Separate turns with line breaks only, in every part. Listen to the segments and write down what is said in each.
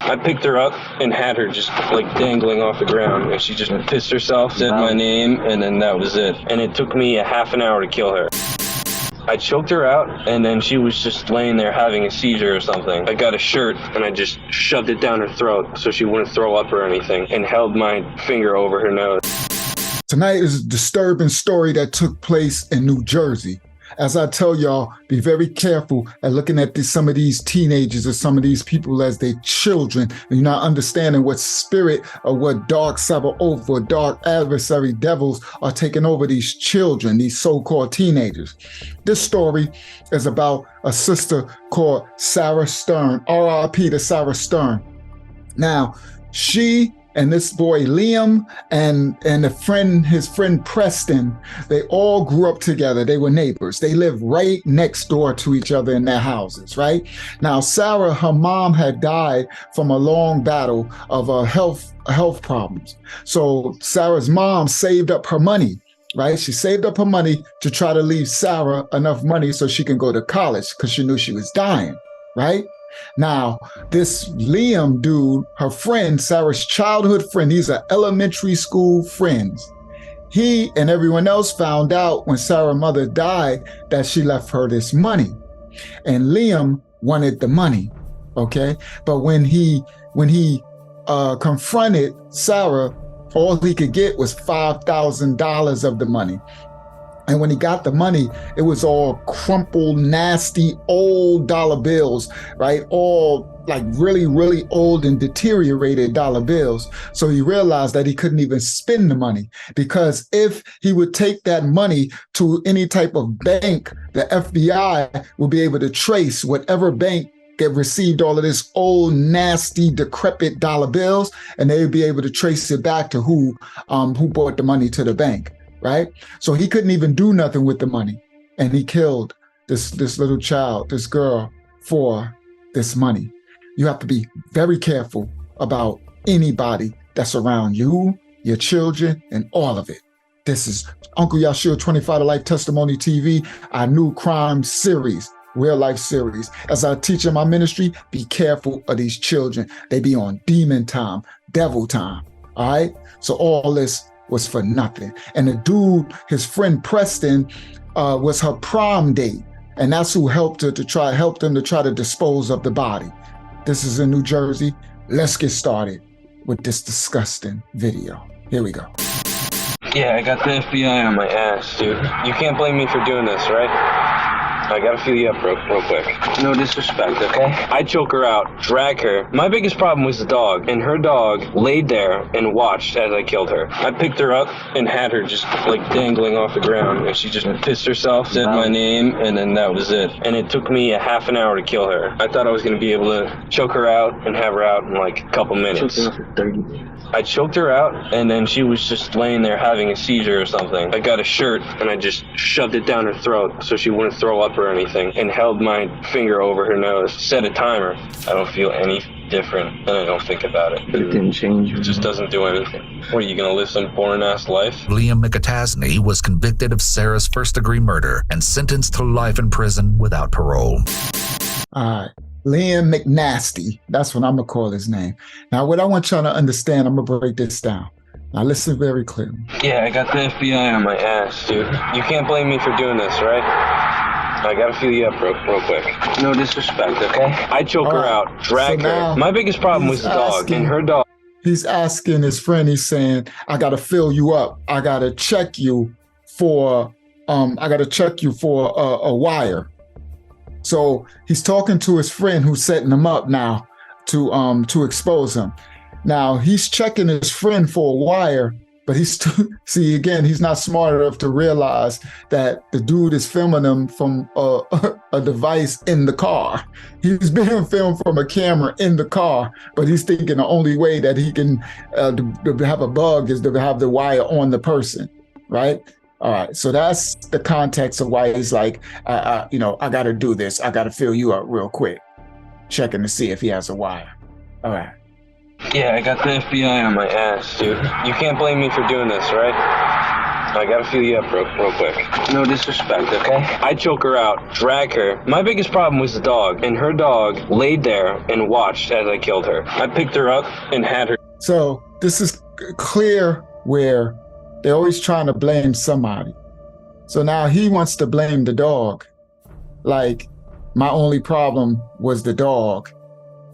I picked her up and had her just like dangling off the ground, and she just pissed herself, said my name, and then that was it. And it took me a half an hour to kill her. I choked her out, and then she was just laying there having a seizure or something. I got a shirt, and I just shoved it down her throat so she wouldn't throw up or anything, and held my finger over her nose.
Tonight is a disturbing story that took place in New Jersey. As I tell y'all, be very careful at looking at some of these teenagers or some of these people as their children, and you're not understanding what spirit or what dark Sabaoth or dark adversary devils are taking over these children, these so-called teenagers. This story is about a sister called Sarah Stern, R.I.P. to Sarah Stern. Now, she and this boy Liam and his friend Preston, they all grew up together. They were neighbors. They lived right next door to each other in their houses, right? Now, Sarah, her mom had died from a long battle of health problems. So Sarah's mom saved up her money, right? She saved up her money to try to leave Sarah enough money so she can go to college because she knew she was dying, right? Now, this Liam dude, her friend, Sarah's childhood friend, these are elementary school friends. He and everyone else found out when Sarah's mother died that she left her this money. And Liam wanted the money, okay? But when he confronted Sarah, all he could get was $5,000 of the money. And when he got the money, it was all crumpled, nasty, old dollar bills, right? All like really, really old and deteriorated dollar bills. So he realized that he couldn't even spend the money, because if he would take that money to any type of bank, the FBI would be able to trace whatever bank that received all of this old, nasty, decrepit dollar bills, and they would be able to trace it back to who brought the money to the bank. Right? So he couldn't even do nothing with the money. And he killed this little child, this girl, for this money. You have to be very careful about anybody that's around you, your children, and all of it. This is Uncle Yashir 25 to Life Testimony TV, our new crime series, real life series. As I teach in my ministry, be careful of these children. They be on demon time, devil time. All right? So all this was for nothing. And the dude, his friend Preston, was her prom date. And that's who helped them to try to dispose of the body. This is in New Jersey. Let's get started with this disgusting video. Here we go.
Yeah, I got the FBI on my ass, dude. You can't blame me for doing this, right? I gotta feel you up real quick. No disrespect, okay? I choke her out, drag her. My biggest problem was the dog, and her dog laid there and watched as I killed her. I picked her up and had her just like dangling off the ground, and she just pissed herself, said my name, and then that was it. And it took me a half an hour to kill her. I thought I was gonna be able to choke her out and have her out in like a couple minutes. I choked her out, and then she was just laying there having a seizure or something. I got a shirt, and I just shoved it down her throat so she wouldn't throw up or anything, and held my finger over her nose, set a timer. I don't feel any different, and I don't think about it.
But it didn't change.
It just doesn't do anything. What, are you gonna live some boring-ass life?
Liam McAtasney was convicted of Sarah's first-degree murder and sentenced to life in prison without parole.
All right. Liam McNasty. That's what I'm going to call his name. Now, what I want y'all to understand, I'm going to break this down. Now, listen very clearly.
Yeah, I got the FBI on my ass, dude. You can't blame me for doing this, right? I gotta feel you up real quick. No disrespect, okay? I choke her out, drag her. My biggest problem was the dog, and her dog.
He's asking his friend, he's saying, I gotta fill you up. I gotta check you for a wire. So he's talking to his friend who's setting him up now to expose him. Now he's checking his friend for a wire, but he's not smart enough to realize that the dude is filming him from a device in the car. He's being filmed from a camera in the car, but he's thinking the only way that he can to have a bug is to have the wire on the person, right? All right, so that's the context of why he's like, I got to do this. I got to fill you up real quick, checking to see if he has a wire. All right.
Yeah, I got the FBI on my ass, dude. You can't blame me for doing this, right? I gotta feel you up real quick. No disrespect, okay? I choke her out, drag her. My biggest problem was the dog, and her dog laid there and watched as I killed her. I picked her up and had her.
So this is clear where they're always trying to blame somebody. So now he wants to blame the dog. Like, my only problem was the dog,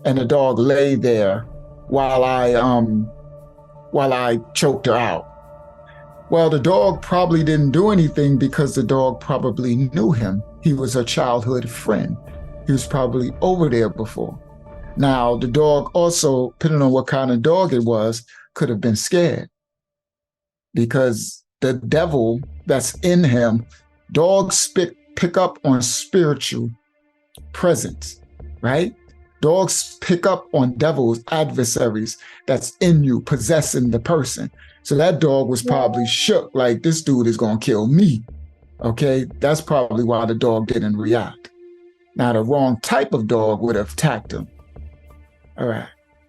and the dog lay there while I choked her out. Well, the dog probably didn't do anything because the dog probably knew him. He was a childhood friend. He was probably over there before. Now, the dog also, depending on what kind of dog it was, could have been scared because the devil that's in him, dogs pick up on spiritual presence, right? Dogs pick up on devils, adversaries that's in you, possessing the person. So that dog was probably shook, like, this dude is going to kill me. Okay, that's probably why the dog didn't react. Now, the wrong type of dog would have attacked him. All right.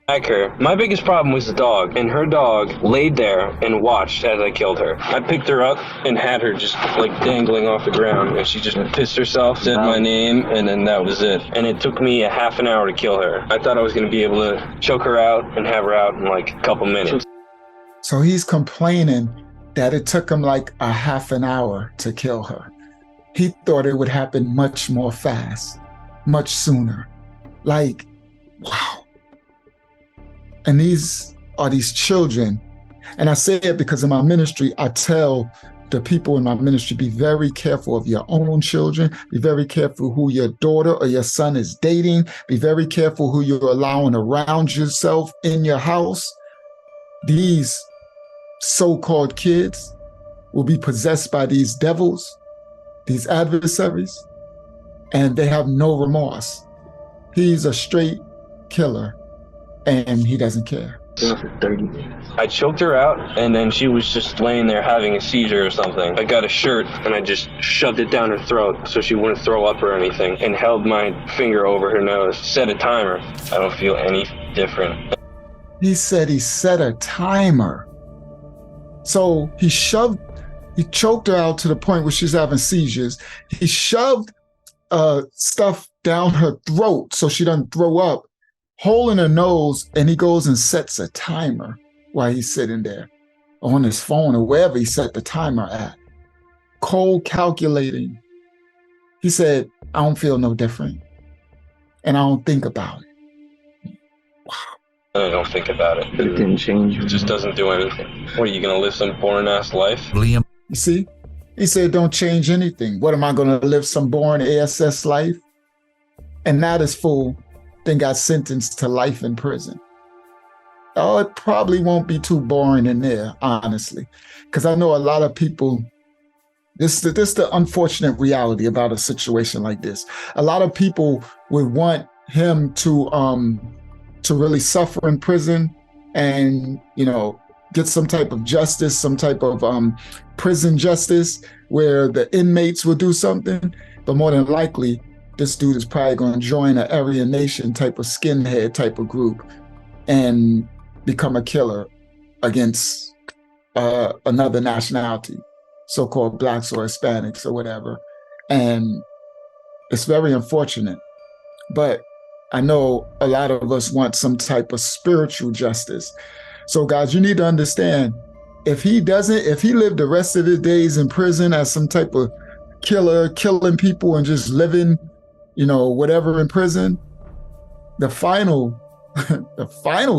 Her. My biggest problem was the dog, and her dog laid there and watched as I killed her. I picked her up and had her just like dangling off the ground, and she just pissed herself, said my name, and then that was it. And it took me a half an hour to kill her. I thought I was going to be able to choke her out and have her out in like a couple minutes.
So he's complaining that it took him like a half an hour to kill her. He thought it would happen much more fast, much sooner. Like, wow. And these are these children. And I say it because in my ministry, I tell the people in my ministry, be very careful of your own children. Be very careful who your daughter or your son is dating. Be very careful who you're allowing around yourself in your house. These so-called kids will be possessed by these devils, these adversaries, and they have no remorse. He's a straight killer. And he doesn't care.
I choked her out, and then she was just laying there having a seizure or something. I got a shirt, and I just shoved it down her throat so she wouldn't throw up or anything, and held my finger over her nose, set a timer. I don't feel any different.
He said he set a timer. So he choked her out to the point where she's having seizures. He shoved stuff down her throat so she doesn't throw up, hole in her nose, and he goes and sets a timer while he's sitting there on his phone or wherever he set the timer at. Cold calculating. He said, I don't feel no different. And I don't think about it. Wow.
I don't think about it. It didn't change. It just doesn't do anything. What, are you going to live some boring-ass life?
Liam.
You see? He said, don't change anything. What, am I going to live some boring ASS life? And now this fool then got sentenced to life in prison. Oh, it probably won't be too boring in there, honestly. Because I know a lot of people, this is the unfortunate reality about a situation like this. A lot of people would want him to really suffer in prison and, get some type of justice, some type of prison justice where the inmates will do something. But more than likely, this dude is probably going to join an Aryan Nation type of skinhead type of group and become a killer against another nationality, so-called blacks or Hispanics or whatever. And it's very unfortunate. But I know a lot of us want some type of spiritual justice. So guys, you need to understand, if he lived the rest of his days in prison as some type of killer, killing people and just living, whatever in prison, the final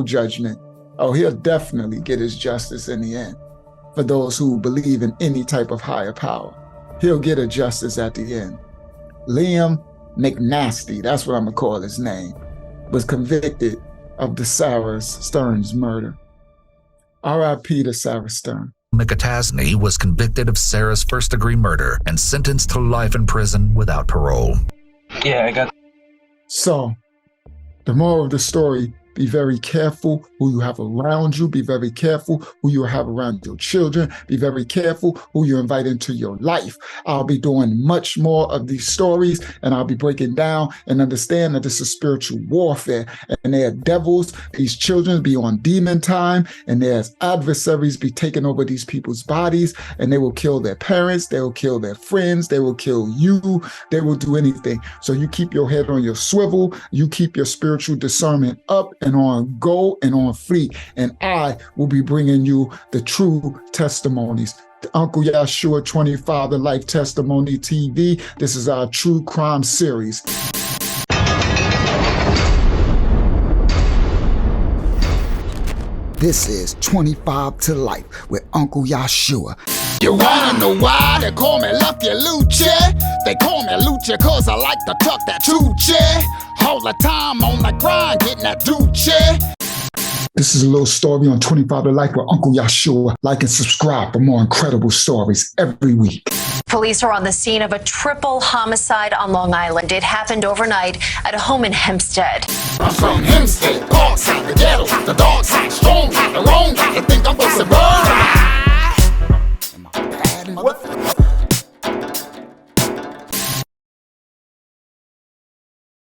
judgment, he'll definitely get his justice in the end. For those who believe in any type of higher power, he'll get a justice at the end. Liam McNasty, that's what I'm gonna call his name, was convicted of the Sarah Stearns murder. R.I.P. to Sarah Stern.
McAtasney was convicted of Sarah's first-degree murder and sentenced to life in prison without parole.
Yeah, I got.
So, the moral of the story, Be very careful who you have around you. Be very careful who you have around your children. Be very careful who you invite into your life. I'll be doing much more of these stories, and I'll be breaking down and understand that this is spiritual warfare, and there are devils. These children be on demon time, and there's adversaries be taking over these people's bodies, and they will kill their parents. They will kill their friends. They will kill you. They will do anything. So you keep your head on your swivel. You keep your spiritual discernment up and on go and on fleek. And I will be bringing you the true testimonies. Uncle Yahshua 25 The Life Testimony TV. This is our true crime series. This is 25 to Life with Uncle Yahshua. You wanna know why they call me Lucky Lucha? They call me Lucha cause I like to tuck that choochie. All the time on the grind getting that doochie. This is a little story on 25 to Life with Uncle Yahshua. Like and subscribe for more incredible stories every week.
Police are on the scene of a triple homicide on Long Island. It happened overnight at a home in Hempstead.
I'm from Hempstead, Parkside, the ghetto, the dog side, strong, the wrong, they think I'm supposed to run.